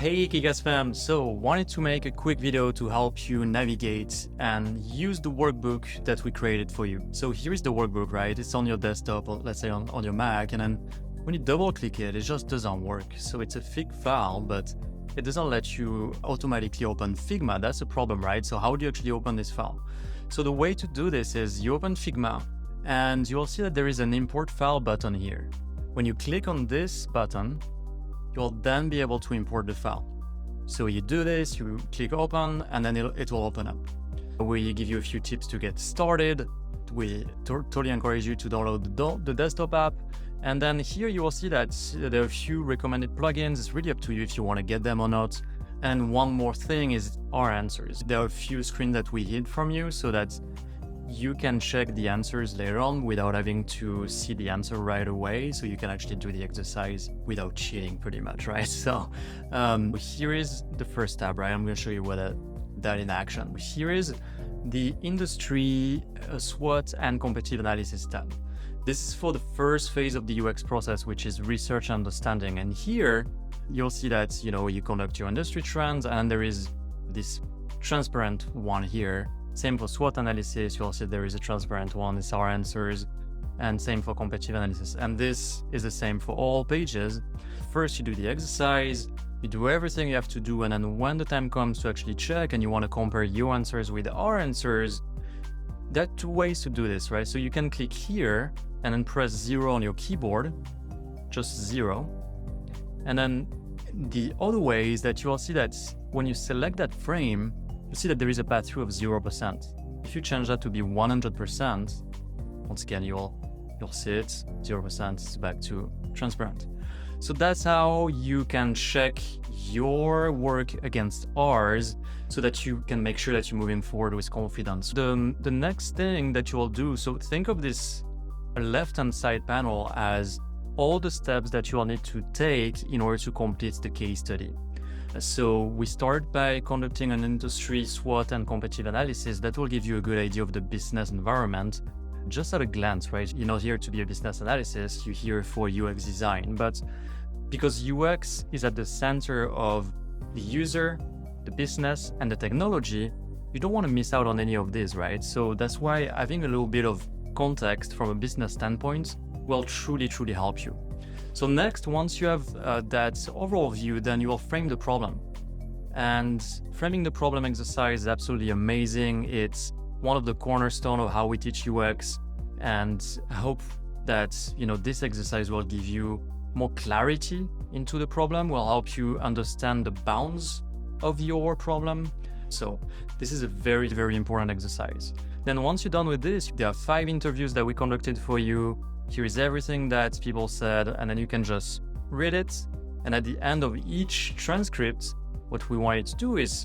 Hey Kickass fam, so wanted to make a quick video to help you navigate and use the workbook that we created for you. So here is the workbook, right? It's on your desktop, or let's say on your Mac, and then when you double click it, it just doesn't work. So it's a Fig file, but it doesn't let you automatically open Figma. That's a problem, right? So how do you actually open this file? So the way to do this is you open Figma and you'll see that there is an import file button here. When you click on this button, you'll then be able to import the file. So you do this, you click open, and then it will open up. We give you a few tips to get started. We totally encourage you to download the desktop app. And then here you will see that there are a few recommended plugins. It's really up to you if you want to get them or not. And one more thing is our answers. There are a few screens that we hid from you so that you can check the answers later on without having to see the answer right away. So you can actually do the exercise without cheating pretty much, right? So here is the first tab, right? I'm going to show you that in action. Here is the industry SWOT and competitive analysis tab. This is for the first phase of the UX process, which is research and understanding. And here you'll see that, you conduct your industry trends, and there is this transparent one here. Same for SWOT analysis, you'll see there is a transparent one, it's our answers, and same for competitive analysis. And this is the same for all pages. First, you do the exercise, you do everything you have to do, and then when the time comes to actually check and you want to compare your answers with our answers, there are two ways to do this, right? So you can click here and then press 0 on your keyboard, just 0. And then the other way is that you will see that when you select that frame, you see that there is a path through of 0%. If you change that to be 100%, once again, you'll see it, 0% is back to transparent. So that's how you can check your work against ours so that you can make sure that you're moving forward with confidence. The next thing that you will do, so think of this left-hand side panel as all the steps that you will need to take in order to complete the case study. So we start by conducting an industry SWOT and competitive analysis that will give you a good idea of the business environment just at a glance, right? You're not here to be a business analysis, you're here for UX design. But because UX is at the center of the user, the business, and the technology, you don't want to miss out on any of this, right? So that's why having a little bit of context from a business standpoint will truly help you. So next, once you have that overall view, then you will frame the problem. And framing the problem exercise is absolutely amazing. It's one of the cornerstones of how we teach UX. And I hope that, this exercise will give you more clarity into the problem, will help you understand the bounds of your problem. So this is a very important exercise. Then once you're done with this, there are 5 interviews that we conducted for you. Here is everything that people said, and then you can just read it. And at the end of each transcript, what we want you to do is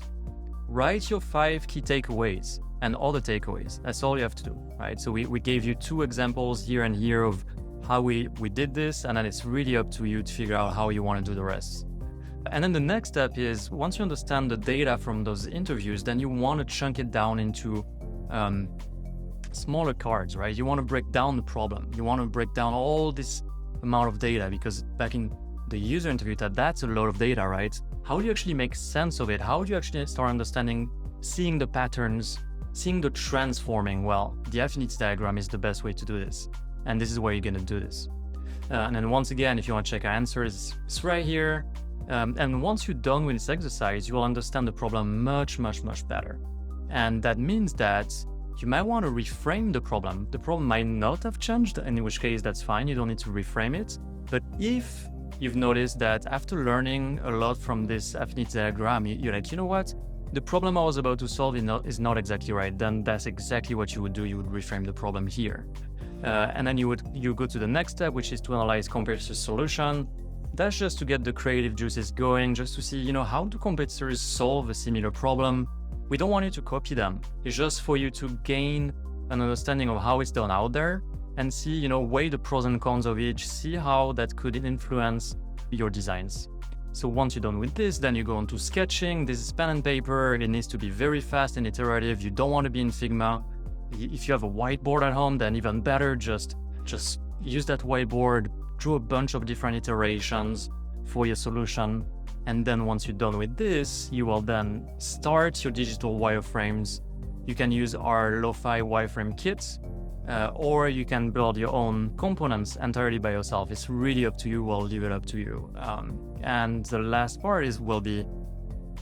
write your 5 key takeaways and all the takeaways. That's all you have to do, right? So we gave you 2 examples here and here of how we did this, and then it's really up to you to figure out how you want to do the rest. And then the next step is, once you understand the data from those interviews, then you want to chunk it down into smaller cards, right? You want to break down the problem. You want to break down all this amount of data, because back in the user interview tab, that's a lot of data, right? How do you actually make sense of it? How do you actually start understanding, seeing the patterns, seeing the trends forming? Well, the Affinity diagram is the best way to do this. And this is where you're going to do this. And then once again, if you want to check our answers, it's right here. And once you're done with this exercise, you will understand the problem much better. And that means that you might want to reframe the problem. The problem might not have changed, in which case that's fine. You don't need to reframe it. But if you've noticed that after learning a lot from this Affinity diagram, you're like, you know what? The problem I was about to solve is not exactly right. Then that's exactly what you would do. You would reframe the problem here. And then you go to the next step, which is to analyze competitor solution. That's just to get the creative juices going, just to see, how do competitors solve a similar problem. We don't want you to copy them. It's just for you to gain an understanding of how it's done out there and see, weigh the pros and cons of each, see how that could influence your designs. So once you're done with this, then you go on to sketching. This is pen and paper. It needs to be very fast and iterative. You don't want to be in Figma. If you have a whiteboard at home, then even better, just use that whiteboard, draw a bunch of different iterations for your solution, And then once you're done with this, you will then start your digital wireframes. You can use our Lo-Fi wireframe kit, or you can build your own components entirely by yourself. It's really up to you. We'll leave it up to you. And the last part will be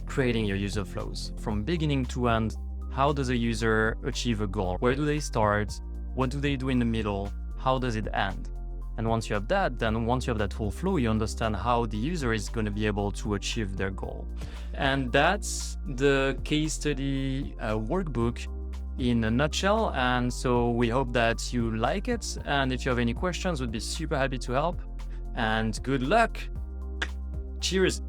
creating your user flows from beginning to end. How does a user achieve a goal? Where do they start? What do they do in the middle? How does it end? And once you have that, then once you have that whole flow, you understand how the user is going to be able to achieve their goal. And that's the case study workbook in a nutshell. And so we hope that you like it. And if you have any questions, we'd be super happy to help. And good luck. Cheers.